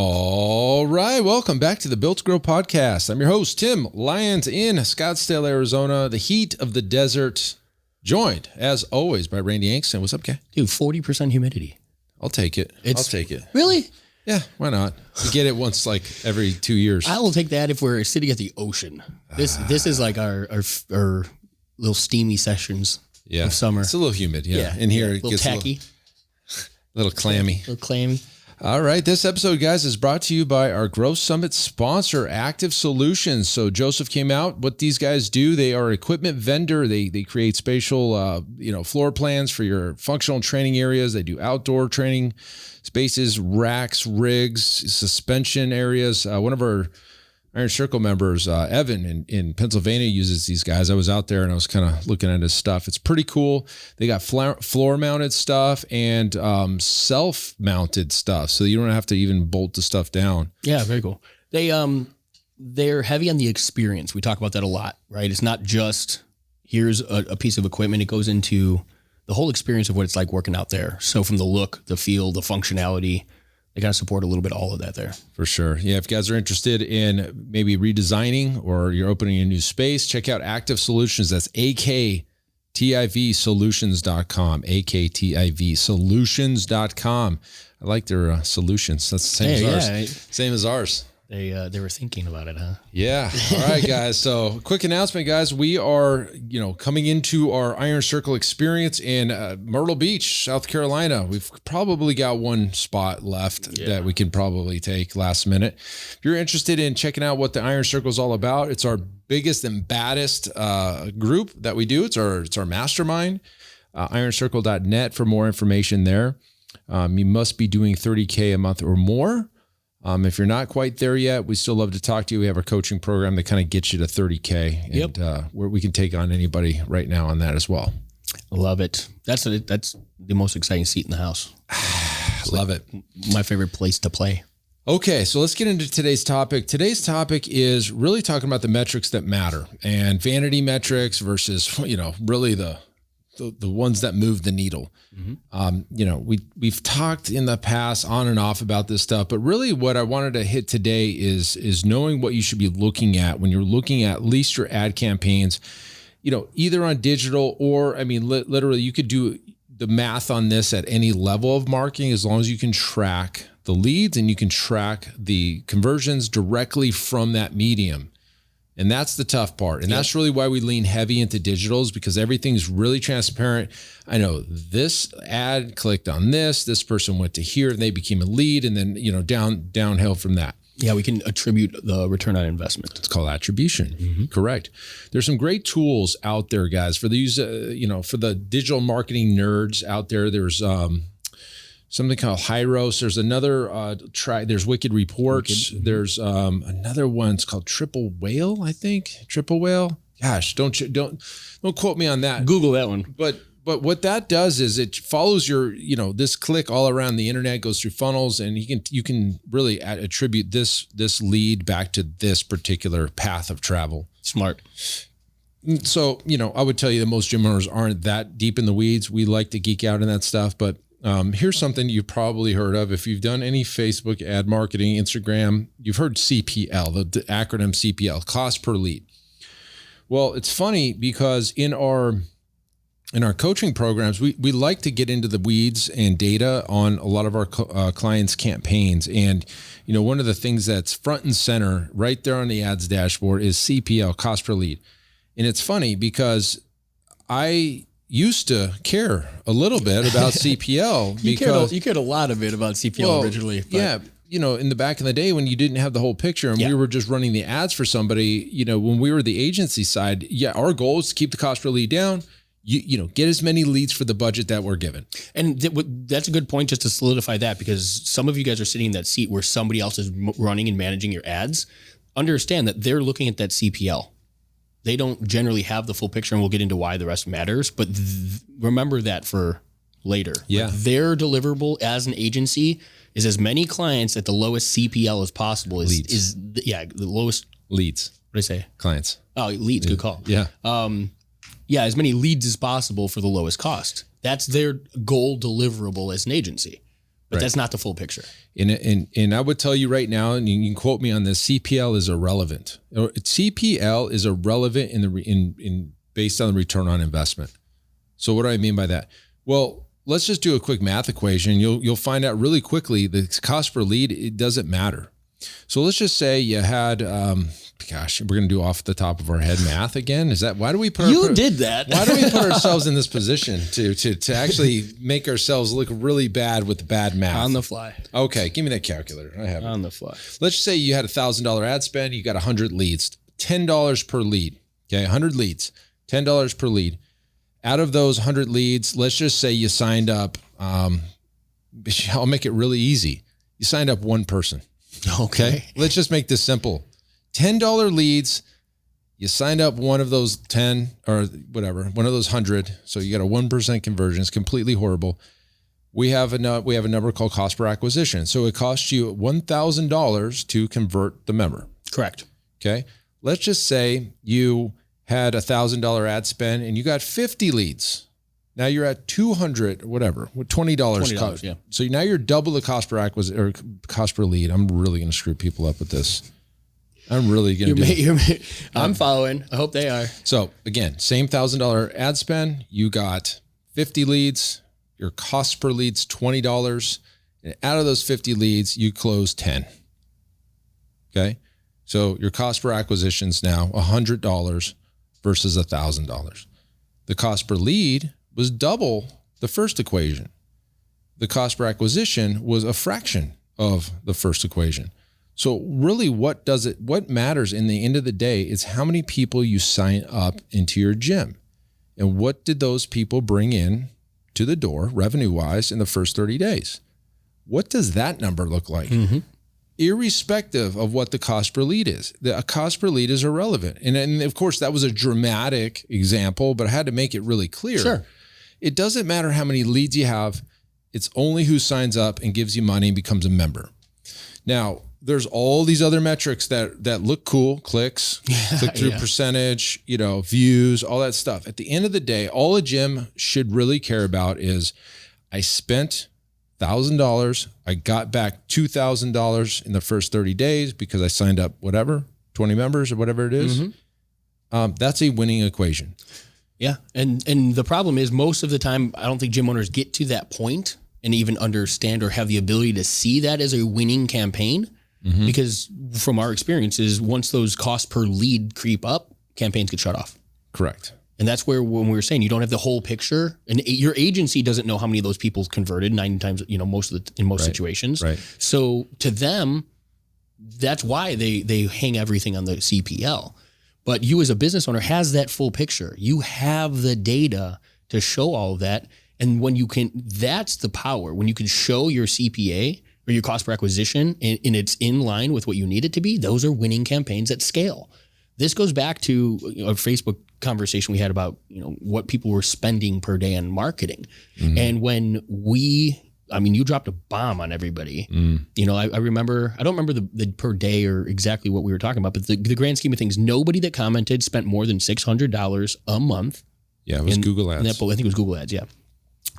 All right, welcome back to the Built to Grow podcast. I'm your host, Tim Lyons in Scottsdale, Arizona, the heat of the desert, joined, as always, by Randy Angston. What's up, guy? Dude, 40% humidity. I'll take it. I'll take it. Really? Yeah, why not? You get it once like every 2 years. I will take that if we're sitting at the ocean. This is like our little steamy sessions of summer. It's a little humid, In here, it gets tacky. A little clammy. A little clammy. All right. This episode, guys, is brought to you by our Growth Summit sponsor, Active Solutions. So Joseph came out. What these guys do, they are an equipment vendor. They create spatial, floor plans for your functional training areas. They do outdoor training spaces, racks, rigs, suspension areas. One of our Iron Circle members, Evan in Pennsylvania, uses these guys. I was out there and I was kind of looking at his stuff. It's pretty cool. They got floor-mounted stuff and self-mounted stuff, so you don't have to even bolt the stuff down. Yeah, very cool. They're heavy on the experience. We talk about that a lot, right? It's not just here's a piece of equipment. It goes into the whole experience of what it's like working out there. So from the look, the feel, the functionality, they kind of support a little bit of all of that there. For sure. Yeah, if you guys are interested in maybe redesigning or you're opening a new space, check out Active Solutions. That's AKTIVsolutions.com. AKTIVsolutions.com. I like their solutions. That's the same as ours. Same as ours. They were thinking about it, huh? Yeah. All right, guys. So quick announcement, guys. We are, coming into our Iron Circle experience in Myrtle Beach, South Carolina. We've probably got one spot left that we can probably take last minute. If you're interested in checking out what the Iron Circle is all about, it's our biggest and baddest group that we do. It's our mastermind, ironcircle.net for more information there. You must be doing 30K a month or more. If you're not quite there yet, we still love to talk to you. We have our coaching program that kind of gets you to 30K, and where we can take on anybody right now on that as well. Love it. That's the most exciting seat in the house. Love it. My favorite place to play. Okay, so let's get into today's topic. Today's topic is really talking about the metrics that matter and vanity metrics versus, really the ones that move the needle. Mm-hmm. We've talked in the past on and off about this stuff, but really what I wanted to hit today is knowing what you should be looking at when you're looking at least your ad campaigns, either on digital or, literally you could do the math on this at any level of marketing, as long as you can track the leads and you can track the conversions directly from that medium. And that's the tough part. And that's really why we lean heavy into digitals, because everything's really transparent. I know this ad clicked on this person went to here and they became a lead, and then, downhill from that. Yeah, we can attribute the return on investment. It's called attribution. Mm-hmm. Correct. There's some great tools out there, guys, for these, for the digital marketing nerds out there. There's something called Hyros. There's another there's Wicked Reports. There's another one. It's called Triple Whale, I think. Triple Whale. Gosh, don't quote me on that. Google that one. But what that does is it follows your, this click all around the internet, goes through funnels, and you can really attribute this lead back to this particular path of travel. Smart. So, I would tell you that most gym owners aren't that deep in the weeds. We like to geek out in that stuff, but here's something you've probably heard of. If you've done any Facebook ad marketing, Instagram, you've heard CPL, the acronym CPL, cost per lead. Well, it's funny because in our coaching programs, we like to get into the weeds and data on a lot of our clients' campaigns. And, one of the things that's front and center right there on the ads dashboard is CPL, cost per lead. And it's funny because I used to care a little bit about CPL because you cared a lot of it about CPL originally. But. Yeah. In the back in the day when you didn't have the whole picture and we were just running the ads for somebody, when we were the agency side, our goal is to keep the cost per lead down, get as many leads for the budget that we're given. And that's a good point just to solidify that, because some of you guys are sitting in that seat where somebody else is running and managing your ads. Understand that they're looking at that CPL. They don't generally have the full picture, and we'll get into why the rest matters. But remember that for later. Yeah. Like their deliverable as an agency is as many clients at the lowest CPL as possible. The lowest leads. What did I say? Clients. Oh, leads. Good call. Yeah. As many leads as possible for the lowest cost. That's their goal deliverable as an agency. but that's not the full picture. And I would tell you right now, and you can quote me on this, CPL is irrelevant. CPL is irrelevant in based on the return on investment. So what do I mean by that? Well, let's just do a quick math equation. You'll find out really quickly the cost per lead, it doesn't matter. So let's just say you had, we're going to do off the top of our head math again. Is that, why do we put did that. Why do we put ourselves in this position to actually make ourselves look really bad with bad math? On the fly. Okay. Give me that calculator. I have it. On the fly. Let's say you had $1,000 ad spend. You got 100 leads, $10 per lead. Okay. 100 leads, $10 per lead. Out of those 100 leads, let's just say you signed up. I'll make it really easy. You signed up one person. Okay. Let's just make this simple. $10 leads. You signed up one of those 10 or whatever, one of those 100. So you got a 1% conversion. It's completely horrible. We have a number called cost per acquisition. So it costs you $1,000 to convert the member. Correct. Okay. Let's just say you had $1,000 ad spend and you got 50 leads. Now you're at 200, whatever, with $20 cost. Yeah. So now you're double the cost per acquisition or cost per lead. I'm really going to screw people up with this. I'm really going to I'm following. I hope they are. So again, same $1,000 ad spend. You got 50 leads. Your cost per lead's $20. And out of those 50 leads, you close 10. Okay. So your cost per acquisition is now $100 versus $1,000. The cost per lead was double the first equation. The cost per acquisition was a fraction of the first equation. So really what matters in the end of the day is how many people you sign up into your gym. And what did those people bring in to the door revenue-wise in the first 30 days? What does that number look like? Mm-hmm. Irrespective of what the cost per lead is. The cost per lead is irrelevant. And of course, that was a dramatic example, but I had to make it really clear. Sure. It doesn't matter how many leads you have. It's only who signs up and gives you money and becomes a member. Now, there's all these other metrics that look cool, clicks, click-through percentage, views, all that stuff. At the end of the day, all a gym should really care about is I spent $1,000. I got back $2,000 in the first 30 days because I signed up 20 members or whatever it is. Mm-hmm. That's a winning equation. Yeah. And the problem is most of the time, I don't think gym owners get to that point and even understand or have the ability to see that as a winning campaign. Mm-hmm. Because from our experiences, once those costs per lead creep up, campaigns get shut off. Correct. And that's where when we were saying you don't have the whole picture, and your agency doesn't know how many of those people converted 9 times, in most situations. Right. So to them, that's why they hang everything on the CPL. But you as a business owner has that full picture. You have the data to show all of that. And when you can, that's the power. When you can show your CPA or your cost per acquisition and it's in line with what you need it to be, those are winning campaigns at scale. This goes back to a Facebook conversation we had about, what people were spending per day on marketing. Mm-hmm. And when you dropped a bomb on everybody. I remember, I don't remember the per day or exactly what we were talking about, but the grand scheme of things, nobody that commented spent more than $600 a month. Yeah, it was Google Ads. I think it was Google Ads, yeah.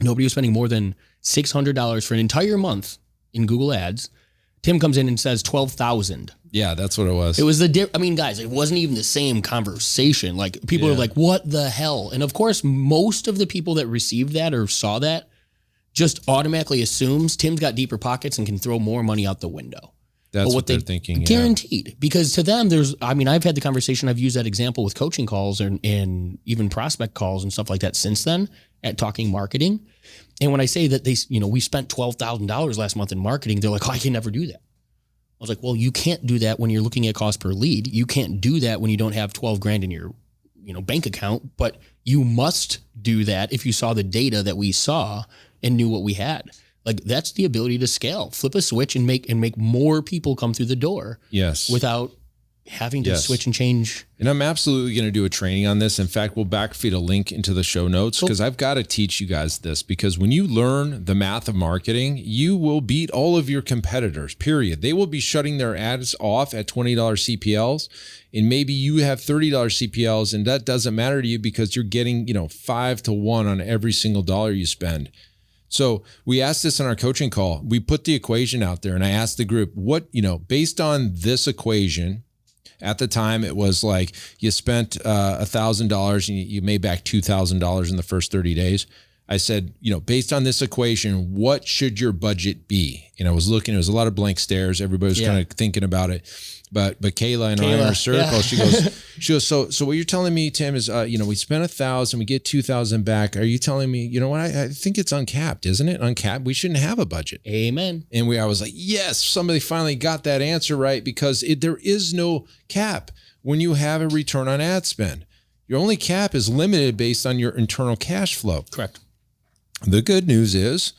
Nobody was spending more than $600 for an entire month in Google Ads. Tim comes in and says 12,000. Yeah, that's what it was. It was guys, it wasn't even the same conversation. Like people are like, what the hell? And of course, most of the people that received that or saw that just automatically assumes Tim's got deeper pockets and can throw more money out the window. That's what they're thinking. Guaranteed. Because to them, I've had the conversation, I've used that example with coaching calls and even prospect calls and stuff like that since then at talking marketing. And when I say that we spent $12,000 last month in marketing, they're like, I can never do that. I was like, well, you can't do that when you're looking at cost per lead. You can't do that when you don't have 12 grand in your, bank account, but you must do that if you saw the data that we saw and knew what we had. Like that's the ability to scale, flip a switch and make more people come through the door. Yes. Without having to switch and change. And I'm absolutely going to do a training on this. In fact, we'll backfeed a link into the show notes because I've got to teach you guys this, because when you learn the math of marketing, you will beat all of your competitors, period. They will be shutting their ads off at $20 CPLs, and maybe you have $30 CPLs, and that doesn't matter to you because you're getting, 5 to 1 on every single dollar you spend. So we asked this in our coaching call. We put the equation out there and I asked the group, what, based on this equation, at the time it was like you spent $1,000 and you made back $2,000 in the first 30 days. I said, based on this equation, what should your budget be? And I was looking, it was a lot of blank stares. Everybody was kind of thinking about it. But Kayla and I in our circle, she goes, so what you're telling me, Tim, is, we spent $1,000, we get 2,000 back. Are you telling me, you know what? I think it's uncapped, isn't it? Uncapped. We shouldn't have a budget. Amen. And I was like, yes, somebody finally got that answer right, because there is no cap when you have a return on ad spend. Your only cap is limited based on your internal cash flow. Correct. The good news is,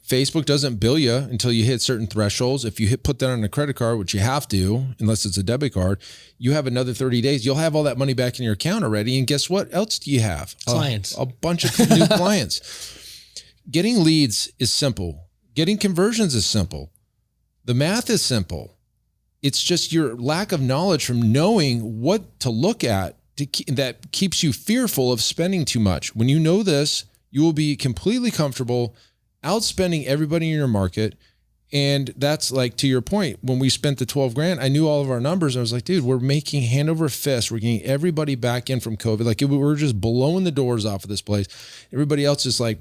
Facebook doesn't bill you until you hit certain thresholds. If you put that on a credit card, which you have to, unless it's a debit card, you have another 30 days. You'll have all that money back in your account already. And guess what else do you have? Clients. A bunch of new clients. Getting leads is simple. Getting conversions is simple. The math is simple. It's just your lack of knowledge from knowing what to look at that keeps you fearful of spending too much. When you know this, you will be completely comfortable outspending everybody in your market. And that's like, to your point, when we spent the 12 grand, I knew all of our numbers. I was like, dude, we're making hand over fist. We're getting everybody back in from COVID. Like, we're just blowing the doors off of this place. Everybody else is like,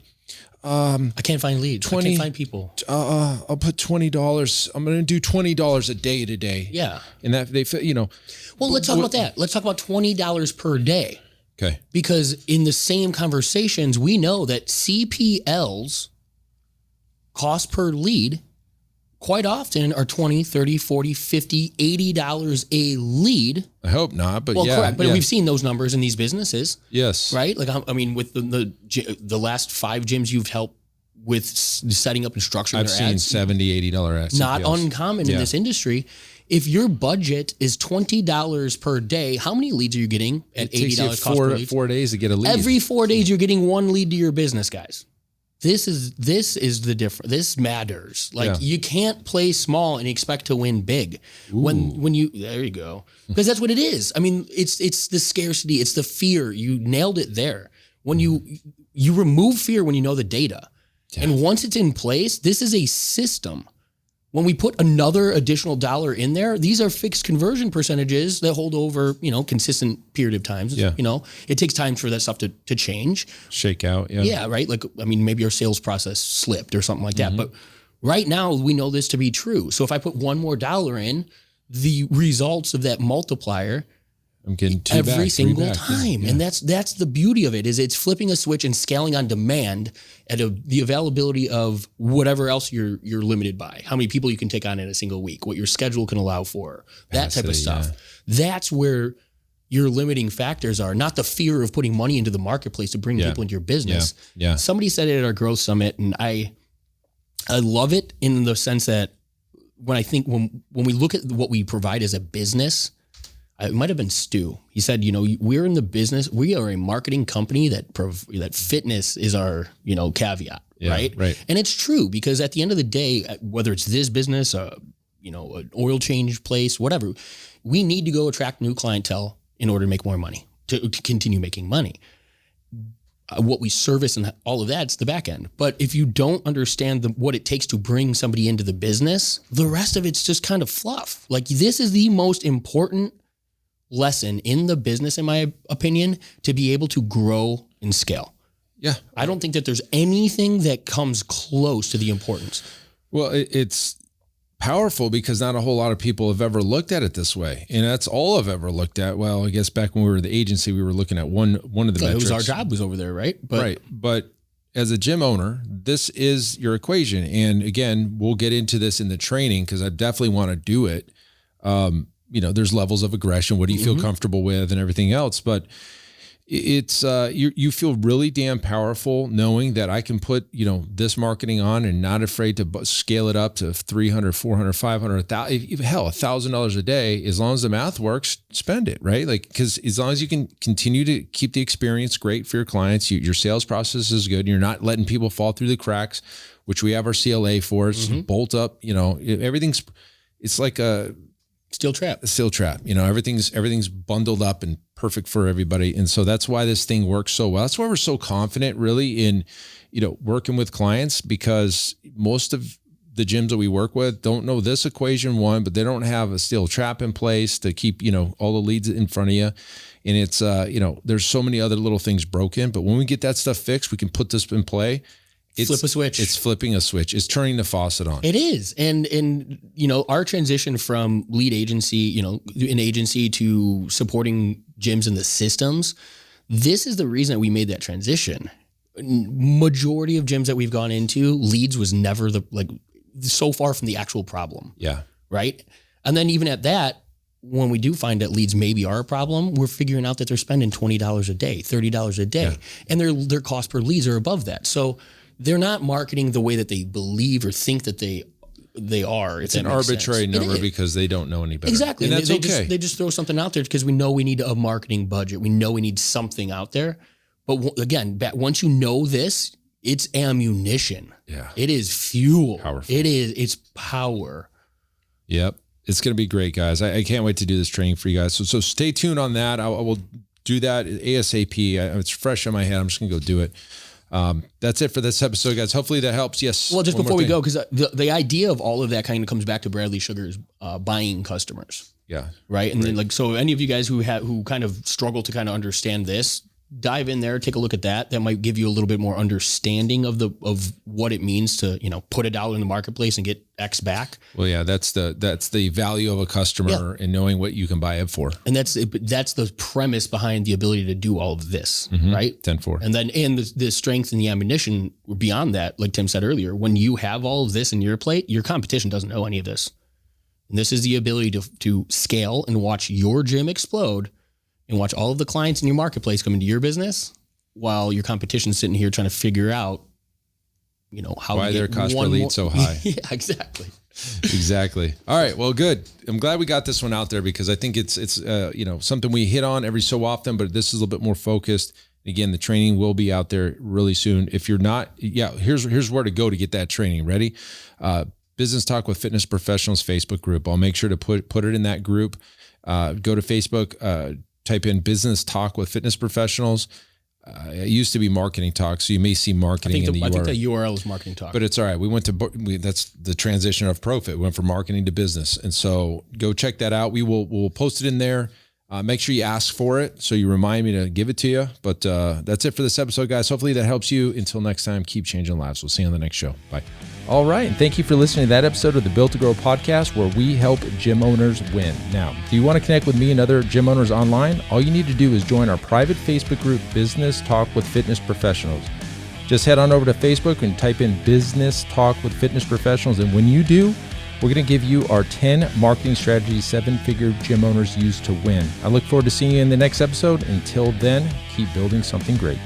I can't find leads. I can't find people. I'll put $20. I'm going to do $20 a day today. Yeah. And that Well, let's talk about that. Let's talk about $20 per day. Okay. Because in the same conversations, we know that CPLs cost per lead quite often are $20, $30, $40, $50, $80 a lead. I hope not, but correct. But we've seen those numbers in these businesses. Yes. Right? Like, I mean, with the last 5 gyms you've helped with setting up and structuring I've their ads. seen $70, $80 ads. Not uncommon in this industry. If your budget is $20 per day, how many leads are you getting at $80 cost per lead? 4 days to get a lead. Every 4 days, you're getting 1 lead to your business, guys. This is the difference. This matters. Like, you can't play small and expect to win big. Ooh. When you, there you go. Because that's what it is. I mean, it's the scarcity. It's the fear. You nailed it there. When you remove fear when you know the data. Yeah. And once it's in place, this is a system. When we put another additional dollar in there, these are fixed conversion percentages that hold over, consistent period of times. Yeah. It takes time for that stuff to change. Shake out. Yeah. Yeah. Right. Like, I mean, maybe our sales process slipped or something like that. But right now we know this to be true. So if I put $1 more in, the results of that multiplier, I'm getting every single time. Yeah. And that's the beauty of it, is it's flipping a switch and scaling on demand at the availability of whatever else you're limited by, how many people you can take on in a single week, what your schedule can allow for, that type of stuff. Yeah. That's where your limiting factors are, not the fear of putting money into the marketplace to bring people into your business. Yeah. Somebody said it at our growth summit, and I love it in the sense that when we look at what we provide as a business, it might have been Stu. He said, we're in the business. We are a marketing company that fitness is our, caveat, right? Right. And it's true, because at the end of the day, whether it's this business, an oil change place, whatever, we need to go attract new clientele in order to make more money, to continue making money. What we service and all of that's the back end. But if you don't understand what it takes to bring somebody into the business, the rest of it's just kind of fluff. Like, this is the most important lesson in the business, in my opinion, to be able to grow and scale. Yeah. I don't think that there's anything that comes close to the importance. Well, it's powerful because not a whole lot of people have ever looked at it this way. And that's all I've ever looked at. Well, I guess back when we were the agency, we were looking at one of the metrics. It was our job was over there, right? But as a gym owner, this is your equation. And again, we'll get into this in the training because I definitely want to do it. There's levels of aggression. What do you feel comfortable with and everything else? But it's, you feel really damn powerful knowing that I can put, this marketing on and not afraid to scale it up to 300, 400, 500, $1,000 a day. As long as the math works, spend it, right? Like, cause as long as you can continue to keep the experience great for your clients, your sales process is good. You're not letting people fall through the cracks, which we have our CLA for. It's bolt up, everything's, it's like Steel trap. Everything's bundled up and perfect for everybody. And so that's why this thing works so well. That's why we're so confident really in, working with clients, because most of the gyms that we work with don't know this equation one, but they don't have a steel trap in place to keep, all the leads in front of you. And it's, there's so many other little things broken, but when we get that stuff fixed, we can put this in play. Flip a switch. It's flipping a switch. It's turning the faucet on. It is. And our transition from lead agency, an agency to supporting gyms and the systems, this is the reason that we made that transition. Majority of gyms that we've gone into, leads was never so far from the actual problem. Yeah. Right. And then even at that, when we do find that leads maybe are a problem, we're figuring out that they're spending $20 a day, $30 a day, and their cost per leads are above that. So they're not marketing the way that they believe or think that they are. It's an arbitrary number because they don't know any better. Exactly. And that's okay. They just throw something out there because we know we need a marketing budget. We know we need something out there. But again, once you know this, it's ammunition. Yeah. It is fuel. Powerful. It's power. Yep. It's going to be great, guys. I can't wait to do this training for you guys. So stay tuned on that. I will do that ASAP. It's fresh in my head. I'm just going to go do it. That's it for this episode, guys. Hopefully that helps. Yes. Well, just before we go, because the idea of all of that kind of comes back to Bradley Sugar's buying customers. Yeah. Right. And then so any of you guys who kind of struggle to kind of understand this, dive in there, take a look at that. That might give you a little bit more understanding of what it means to, put it out in the marketplace and get X back. Well, yeah, that's the value of a customer and knowing what you can buy it for. And that's the premise behind the ability to do all of this, right? 10-4. And then the strength and the ammunition beyond that, like Tim said earlier, when you have all of this in your plate, your competition doesn't know any of this. And this is the ability to scale and watch your gym explode and watch all of the clients in your marketplace come into your business while your competition's sitting here trying to figure out, how why their cost per lead so high. Yeah, exactly. Exactly. All right. Well, good. I'm glad we got this one out there because I think it's something we hit on every so often, but this is a little bit more focused. Again, the training will be out there really soon. If you're not, here's where to go to get that training. Ready? Business Talk with Fitness Professionals Facebook group. I'll make sure to put it in that group. Go to Facebook, type in Business Talk with Fitness Professionals. It used to be Marketing Talk, so you may see marketing in the URL. I think the URL is Marketing Talk. But it's all right. That's the transition of Profit. We went from marketing to business. And so go check that out. We'll post it in there. Make sure you ask for it so you remind me to give it to you. But that's it for this episode, guys. Hopefully that helps you. Until next time, keep changing lives. We'll see you on the next show. Bye. All right. And thank you for listening to that episode of the Built to Grow podcast, where we help gym owners win. Now, do you want to connect with me and other gym owners online? All you need to do is join our private Facebook group, Business Talk with Fitness Professionals. Just head on over to Facebook and type in Business Talk with Fitness Professionals. And when you do, we're going to give you our 10 marketing strategies 7-figure gym owners use to win. I look forward to seeing you in the next episode. Until then, keep building something great.